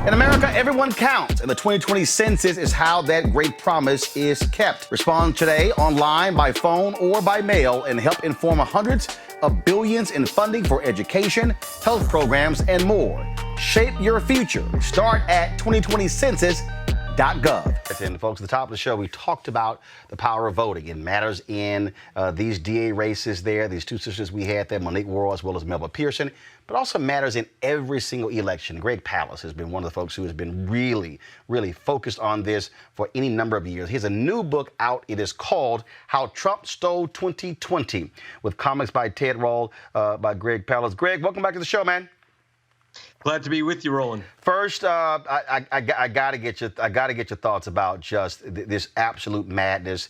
In America, everyone counts, and the 2020 census is how that great promise is kept. Respond today online, by phone, or by mail, and help inform hundreds of billions in funding for education, health programs, and more. Shape your future. Start at 2020census.gov. And folks, at the top of the show, we talked about the power of voting. It matters in these DA races there, these two sisters we had there, Monique Worrell as well as Melba Pearson, but also matters in every single election. Greg Palast has been one of the folks who has been really, really focused on this for any number of years. He has a new book out. It is called How Trump Stole 2020, with comics by Ted Roll, by Greg Palast. Greg, welcome back to the show, man. Glad to be with you, Roland. First, I gotta get your thoughts about just this absolute madness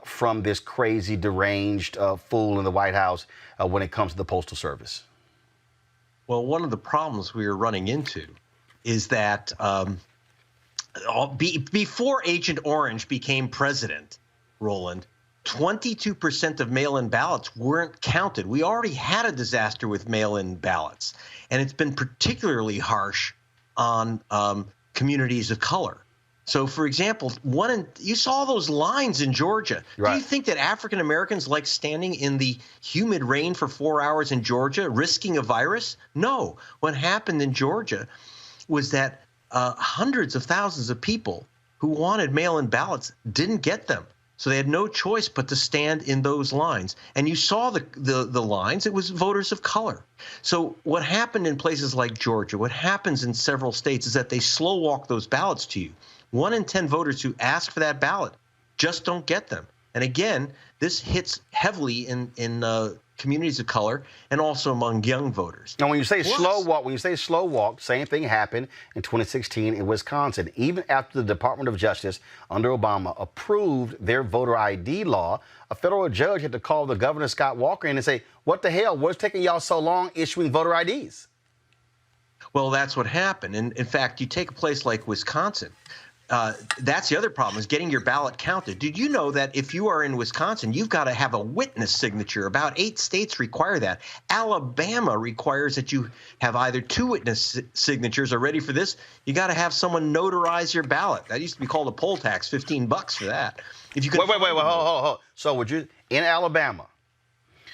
from this crazy, deranged fool in the White House when it comes to the Postal Service. Well, one of the problems we are running into is that before Agent Orange became president, Roland, 22% of mail-in ballots weren't counted. We already had a disaster with mail-in ballots, and it's been particularly harsh on communities of color. So, for example, you saw those lines in Georgia. Right. Do you think that African Americans like standing in the humid rain for 4 hours in Georgia, risking a virus? No. What happened in Georgia was that hundreds of thousands of people who wanted mail-in ballots didn't get them. So they had no choice but to stand in those lines. And you saw the lines. It was voters of color. So what happened in places like Georgia, what happens in several states is that they slow walk those ballots to you. 1 in 10 voters who ask for that ballot just don't get them. And again, this hits heavily in communities of color and also among young voters. Now, when you say slow walk, same thing happened in 2016 in Wisconsin. Even after the Department of Justice under Obama approved their voter ID law, a federal judge had to call the governor, Scott Walker, in and say, what the hell? What's taking y'all so long issuing voter IDs? Well, that's what happened. And in fact, you take a place like Wisconsin. That's the other problem, is getting your ballot counted. Did you know that if you are in Wisconsin, you've got to have a witness signature? About 8 states require that. Alabama requires that you have either 2 witness signatures. Are ready for this? You got to have someone notarize your ballot. That used to be called a poll tax, $15 for that. If you could wait, hold. So would you, in Alabama,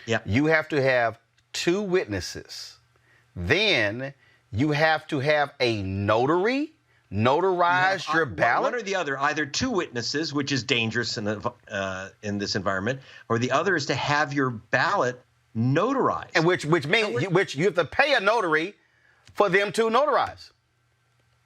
yeah, you have to have 2 witnesses. Then you have to have a notary notarize your ballot? One or the other, either 2 witnesses, which is dangerous in this environment, or the other is to have your ballot notarized. And which means you have to pay a notary for them to notarize.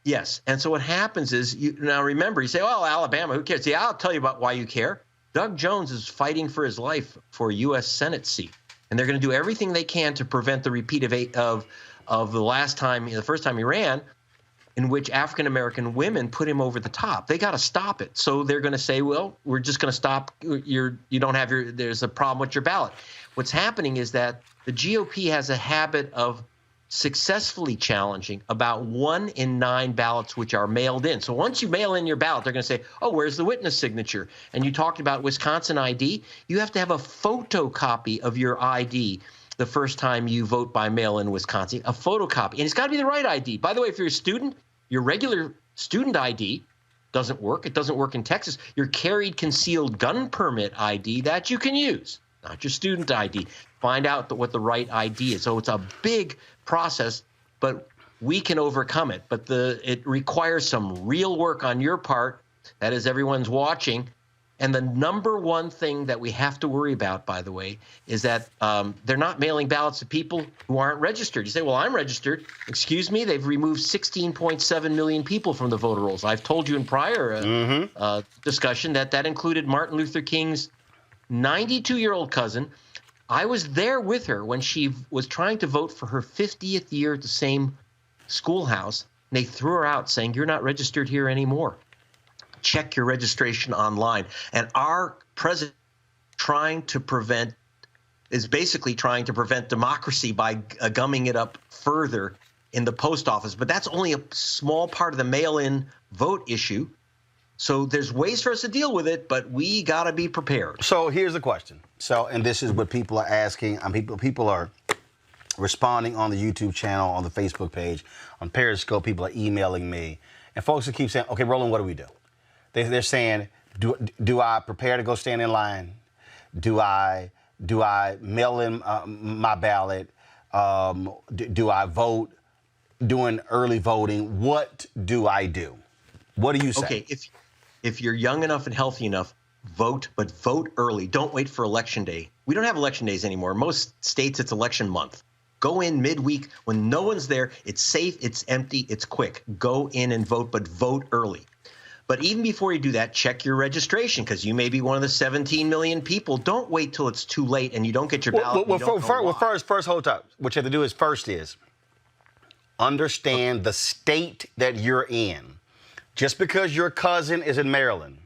Yes. And so what happens is, now remember, you say, oh, Alabama, who cares? Yeah, I'll tell you about why you care. Doug Jones is fighting for his life for a U.S. Senate seat, and they're going to do everything they can to prevent the repeat of the first time he ran, in which African-American women put him over the top. They got to stop it. So they're going to say, well, we're just going to stop. There's a problem with your ballot. What's happening is that the GOP has a habit of successfully challenging about 1 in 9 ballots which are mailed in. So once you mail in your ballot, they're going to say, oh, where's the witness signature? And you talked about Wisconsin ID. You have to have a photocopy of your ID the first time you vote by mail in Wisconsin, a photocopy. And it's got to be the right ID. By the way, if you're a student, your regular student ID doesn't work. It doesn't work in Texas. Your carried concealed gun permit ID, that you can use, not your student ID. Find out what the right ID is. So it's a big process, but we can overcome it. But it requires some real work on your part. That is, everyone's watching. And the number one thing that we have to worry about, by the way, is that they're not mailing ballots to people who aren't registered. You say, well, I'm registered. Excuse me, they've removed 16.7 million people from the voter rolls. I've told you in prior discussion that included Martin Luther King's 92-year-old cousin. I was there with her when she was trying to vote for her 50th year at the same schoolhouse. And they threw her out saying, you're not registered here anymore. Check your registration online. And our president is basically trying to prevent democracy by gumming it up further in the post office. But that's only a small part of the mail-in vote issue. So there's ways for us to deal with it, but we got to be prepared. So here's the question. And this is what people are asking. People are responding on the YouTube channel, on the Facebook page, on Periscope. People are emailing me. And folks who keep saying, okay, Roland, what do we do? They're saying, do I prepare to go stand in line? Do I mail in my ballot? Do I vote? Doing early voting? What do I do? What do you say? Okay, if you're young enough and healthy enough, vote, but vote early. Don't wait for election day. We don't have election days anymore. Most states, it's election month. Go in midweek when no one's there. It's safe, it's empty, it's quick. Go in and vote, but vote early. But even before you do that, check your registration, because you may be one of the 17 million people. Don't wait till it's too late and you don't get your ballot. First, hold up. What you have to do is understand the state that you're in. Just because your cousin is in Maryland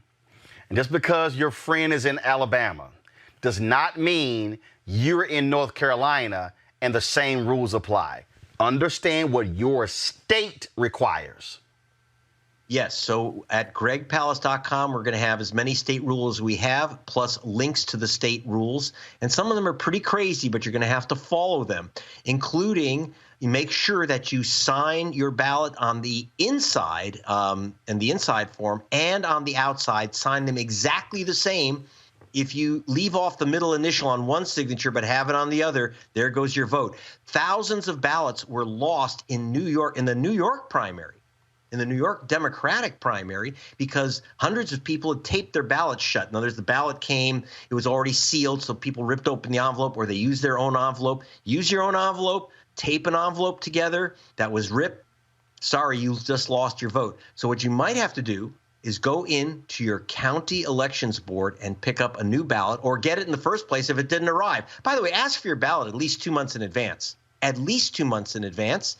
and just because your friend is in Alabama does not mean you're in North Carolina and the same rules apply. Understand what your state requires. Yes. So at gregpalast.com, we're going to have as many state rules as we have, plus links to the state rules. And some of them are pretty crazy, but you're going to have to follow them, including you make sure that you sign your ballot on the inside and the inside form, and on the outside, sign them exactly the same. If you leave off the middle initial on one signature but have it on the other, there goes your vote. Thousands of ballots were lost in New York, in the New York primary, in the New York Democratic primary, because hundreds of people had taped their ballots shut. In other words, the ballot came, it was already sealed, so people ripped open the envelope, or they used their own envelope. Use your own envelope, tape an envelope together that was ripped. Sorry, you just lost your vote. So what you might have to do is go in to your county elections board and pick up a new ballot, or get it in the first place if it didn't arrive. By the way, ask for your ballot at least 2 months in advance. At least 2 months in advance.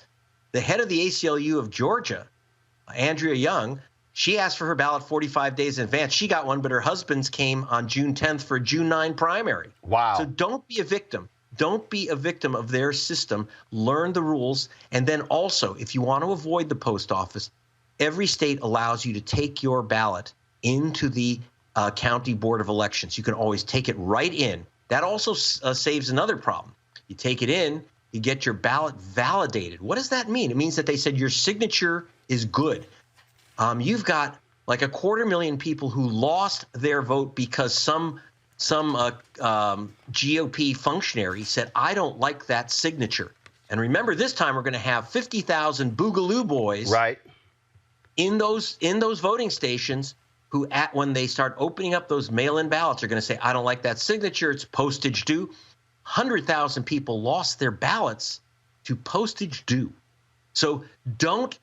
The head of the ACLU of Georgia, Andrea Young, she asked for her ballot 45 days in advance. She got one, but her husband's came on June 10th for a June 9 primary. Wow. So don't be a victim. Don't be a victim of their system. Learn the rules. And then also, if you want to avoid the post office, every state allows you to take your ballot into the county board of elections. You can always take it right in. That also saves another problem. You take it in, you get your ballot validated. What does that mean? It means that they said your signature is good. You've got like 250,000 people who lost their vote because some GOP functionary said, I don't like that signature. And remember, this time we're going to have 50,000 Boogaloo boys right in those voting stations who, when they start opening up those mail-in ballots, are going to say, I don't like that signature. It's postage due. 100,000 people lost their ballots to postage due. So don't,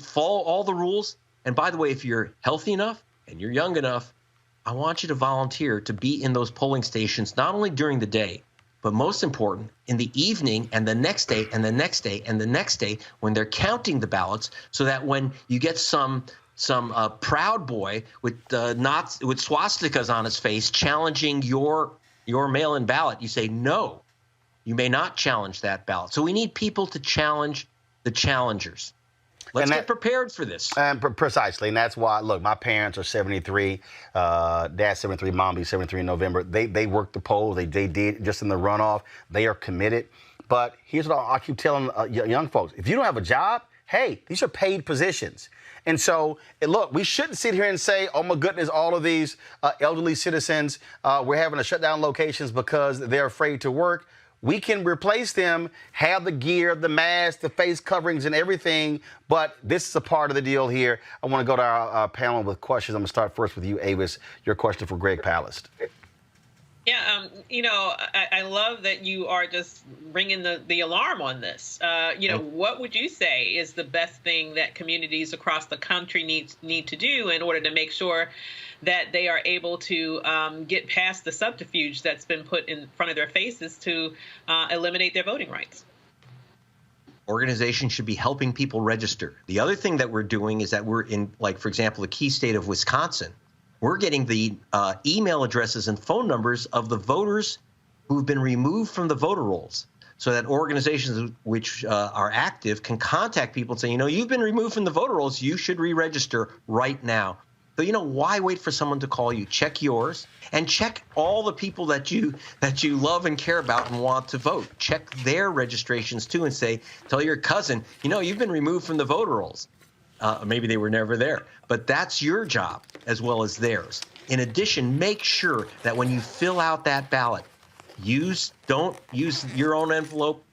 follow all the rules. And by the way, if you're healthy enough and you're young enough, I want you to volunteer to be in those polling stations, not only during the day, but most important, in the evening and the next day and the next day and the next day, when they're counting the ballots, so that when you get some proud boy with swastikas on his face challenging your mail-in ballot, you say, no, you may not challenge that ballot. So we need people to challenge the challengers. Let's get prepared for this. Precisely. And that's why, look, my parents are 73. Dad's 73, mom be 73 in November. They worked the polls. They did just in the runoff. They are committed. But here's what I keep telling young folks. If you don't have a job, hey, these are paid positions. And so, look, we shouldn't sit here and say, oh, my goodness, all of these elderly citizens, we're having to shut down locations because they're afraid to work. We can replace them, have the gear, the mask, the face coverings and everything, but this is a part of the deal here. I want to go to our panel with questions. I'm going to start first with you, Avis. Your question for Greg Palast. Yeah, I love that you are just ringing the alarm on this. What would you say is the best thing that communities across the country need to do in order to make sure that they are able to get past the subterfuge that's been put in front of their faces to eliminate their voting rights? Organizations should be helping people register. The other thing that we're doing is that we're in, like, for example, the key state of Wisconsin. We're getting the email addresses and phone numbers of the voters who've been removed from the voter rolls, so that organizations which are active can contact people and say, you've been removed from the voter rolls. You should re-register right now. So, why wait for someone to call you? Check yours and check all the people that you love and care about and want to vote. Check their registrations, too, and tell your cousin, you've been removed from the voter rolls. Maybe they were never there. But that's your job as well as theirs. In addition, make sure that when you fill out that ballot, don't use your own envelope.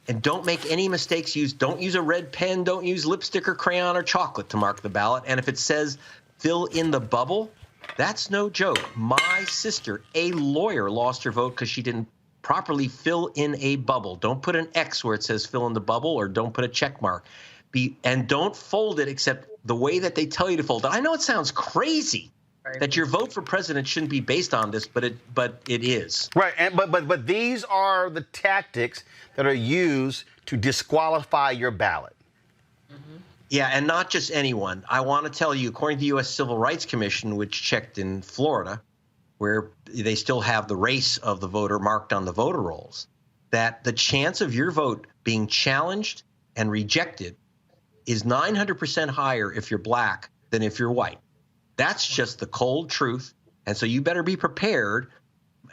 And don't make any mistakes. Don't use a red pen. Don't use lipstick or crayon or chocolate to mark the ballot. And if it says fill in the bubble, that's no joke. My sister, a lawyer, lost her vote because she didn't properly fill in a bubble. Don't put an X where it says fill in the bubble, or don't put a check mark. And don't fold it except the way that they tell you to fold it. I know it sounds crazy that your vote for president shouldn't be based on this, but it is. Right, but these are the tactics that are used to disqualify your ballot. Mm-hmm. Yeah, and not just anyone. I want to tell you, according to the U.S. Civil Rights Commission, which checked in Florida, where they still have the race of the voter marked on the voter rolls, that the chance of your vote being challenged and rejected is 900% higher if you're black than if you're white. That's just the cold truth. And so you better be prepared.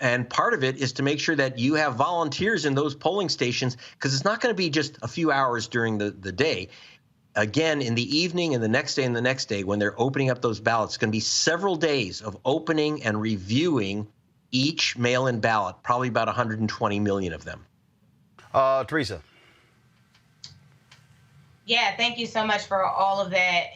And part of it is to make sure that you have volunteers in those polling stations, because it's not going to be just a few hours during the day. Again, in the evening and the next day and the next day, when they're opening up those ballots, it's going to be several days of opening and reviewing each mail-in ballot, probably about 120 million of them. Teresa. Yeah, thank you so much for all of that.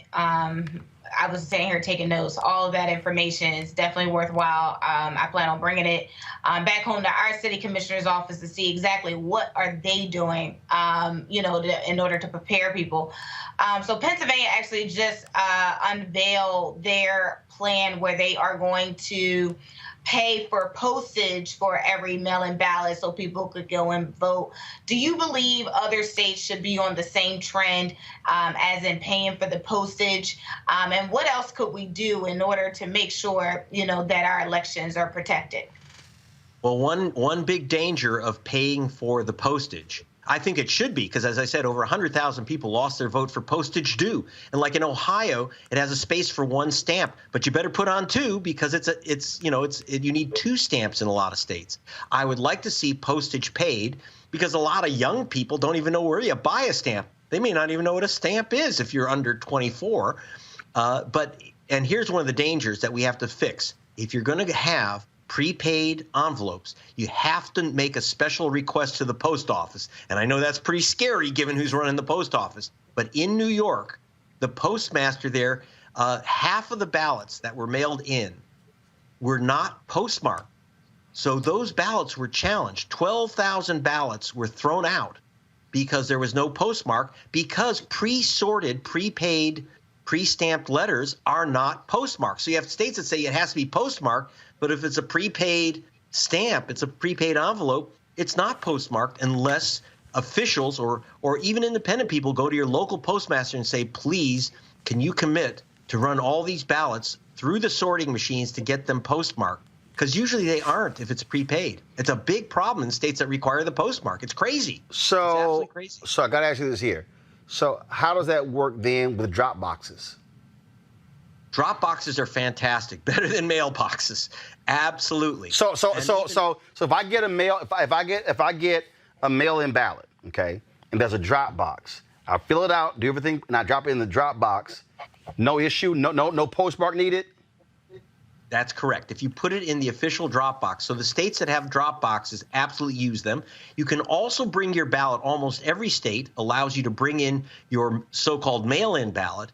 I was sitting here taking notes. All of that information is definitely worthwhile. I plan on bringing it back home to our city commissioner's office to see exactly what are they doing, in order to prepare people. So Pennsylvania actually just unveiled their plan where they are going to pay for postage for every mail-in ballot so people could go and vote. Do you believe other states should be on the same trend as in paying for the postage? And what else could we do in order to make sure, that our elections are protected? Well, one big danger of paying for the postage, I think it should be, because as I said, over 100,000 people lost their vote for postage due. And like in Ohio, it has a space for one stamp, but you better put on two, because you need two stamps in a lot of states. I would like to see postage paid, because a lot of young people don't even know where you buy a stamp. They may not even know what a stamp is if you're under 24. And here's one of the dangers that we have to fix. If you're going to have prepaid envelopes, you have to make a special request to the post office. And I know that's pretty scary given who's running the post office. But in New York, the postmaster there, half of the ballots that were mailed in were not postmarked. So those ballots were challenged. 12,000 ballots were thrown out because there was no postmark, because pre-sorted, prepaid, pre-stamped letters are not postmarked. So you have states that say it has to be postmarked, but if it's a prepaid stamp, it's a prepaid envelope, it's not postmarked unless officials or even independent people go to your local postmaster and say, please, can you commit to run all these ballots through the sorting machines to get them postmarked? Because usually they aren't if it's prepaid. It's a big problem in states that require the postmark. It's crazy. It's absolutely crazy. So I got to ask you this here. So how does that work then with drop boxes? Drop boxes are fantastic, better than mailboxes. Absolutely. So if I get a mail, if I get a mail-in ballot, okay, and there's a drop box, I fill it out, do everything, and I drop it in the drop box. No issue, no postmark needed. That's correct. If you put it in the official drop box, so the states that have drop boxes absolutely use them. You can also bring your ballot. Almost every state allows you to bring in your so-called mail-in ballot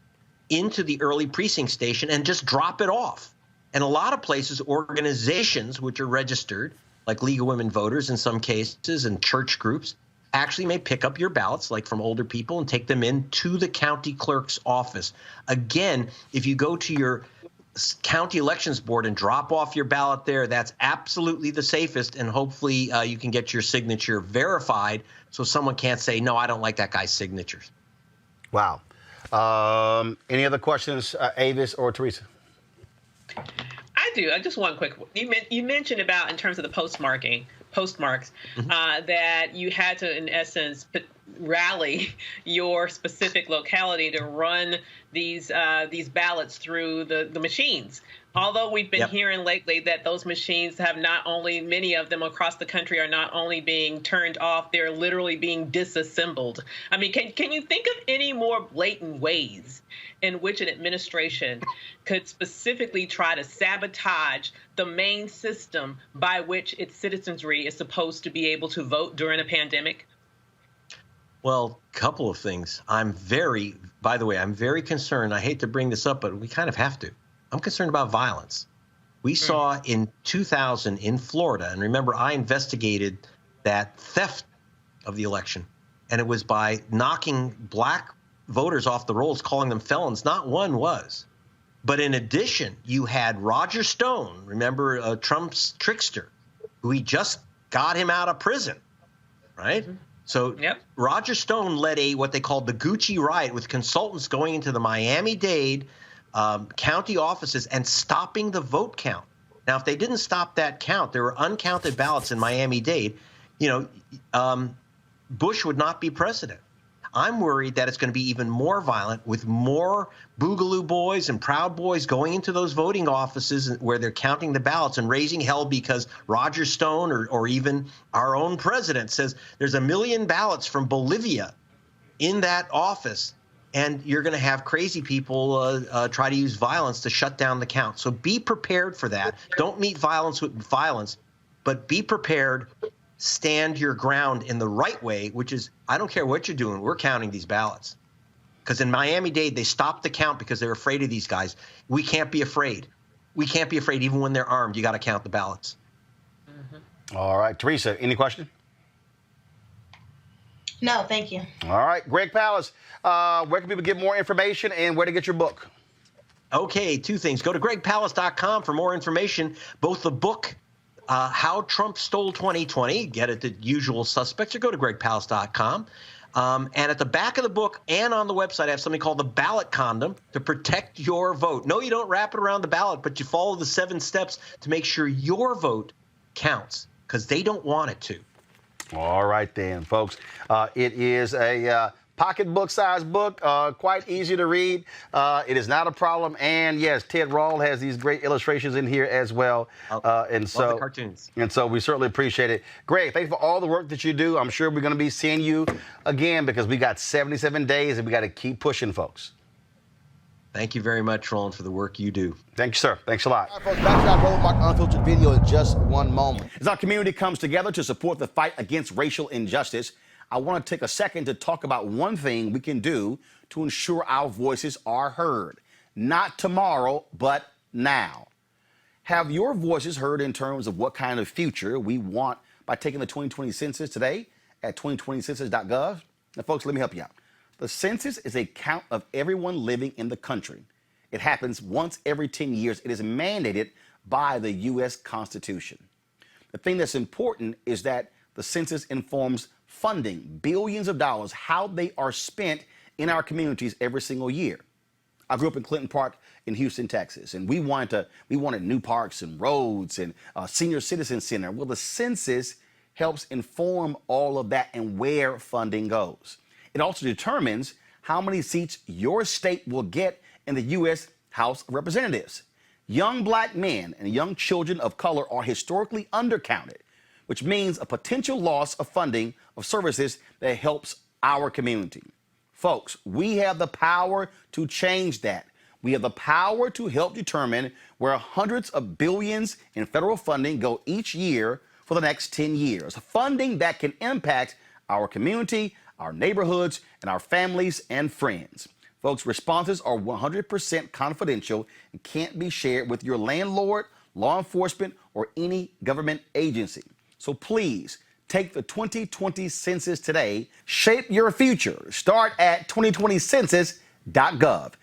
into the early precinct station and just drop it off. And a lot of places, organizations which are registered, like League of Women Voters in some cases, and church groups, actually may pick up your ballots, like from older people, and take them in to the county clerk's office. Again, if you go to your county elections board and drop off your ballot there, that's absolutely the safest, and hopefully you can get your signature verified so someone can't say, no, I don't like that guy's signatures. Wow. Any other questions, Avis or Teresa? I do. I just one quick. You mentioned about in terms of the postmarking. postmarks, that you had to, in essence, rally your specific locality to run these ballots through the machines. Although we've been hearing lately that those machines have not only, many of them across the country are not only being turned off, they're literally being disassembled. I mean, can you think of any more blatant ways in which an administration could specifically try to sabotage the main system by which its citizenry is supposed to be able to vote during a pandemic? Well, a couple of things. By the way, I'm very concerned. I hate to bring this up, but we kind of have to. I'm concerned about violence. We saw in 2000 in Florida, and remember, I investigated that theft of the election, and it was by knocking black voters off the rolls, calling them felons. Not one was. But in addition, you had Roger Stone, remember Trump's trickster, who he just got him out of prison, right? So Roger Stone led what they called the Gucci riot, with consultants going into the Miami-Dade county offices and stopping the vote count. Now, if they didn't stop that count, there were uncounted ballots in Miami-Dade, Bush would not be president. I'm worried that it's going to be even more violent, with more Boogaloo boys and Proud Boys going into those voting offices where they're counting the ballots and raising hell because Roger Stone or even our own president says there's 1 million ballots from Bolivia in that office. And you're going to have crazy people try to use violence to shut down the count. So be prepared for that. Don't meet violence with violence, but be prepared. Stand your ground in the right way, which is, I don't care what you're doing, we're counting these ballots. Because in Miami-Dade, they stopped the count because they're afraid of these guys. We can't be afraid. We can't be afraid even when they're armed. You got to count the ballots. All right. Teresa, any question? No, thank you. All right. Greg Palast, where can people get more information and where to get your book? Okay, two things. Go to gregpalast.com for more information. Both the book, How Trump Stole 2020, get it the usual suspects, or go to gregpalast.com. And at the back of the book and on the website, I have something called the ballot condom to protect your vote. No, you don't wrap it around the ballot, but you follow the 7 steps to make sure your vote counts, because they don't want it to. All right, then, folks. It is a pocketbook-sized book, quite easy to read. It is not a problem. And, yes, Ted Rawl has these great illustrations in here as well. Love the cartoons. And so we certainly appreciate it. Greg, thanks for all the work that you do. I'm sure we're going to be seeing you again, because we got 77 days and we got to keep pushing, folks. Thank you very much, Roland, for the work you do. Thank you, sir. Thanks a lot. All right, folks, back to our Roland Mark Unfiltered video in just one moment. As our community comes together to support the fight against racial injustice, I want to take a second to talk about one thing we can do to ensure our voices are heard. Not tomorrow, but now. Have your voices heard in terms of what kind of future we want by taking the 2020 census today at 2020census.gov? Now, folks, let me help you out. The census is a count of everyone living in the country. It happens once every 10 years. It is mandated by the U.S. Constitution. The thing that's important is that the census informs funding, billions of dollars, how they are spent in our communities every single year. I grew up in Clinton Park in Houston, Texas, and we wanted new parks and roads and a senior citizen center. Well, the census helps inform all of that and where funding goes. It also determines how many seats your state will get in the U.S. House of Representatives. Young black men and young children of color are historically undercounted, which means a potential loss of funding of services that helps our community. Folks, we have the power to change that. We have the power to help determine where hundreds of billions in federal funding go each year for the next 10 years. Funding that can impact our community, our neighborhoods, and our families and friends. Folks, responses are 100% confidential and can't be shared with your landlord, law enforcement, or any government agency. So please take the 2020 census today. Shape your future. Start at 2020census.gov.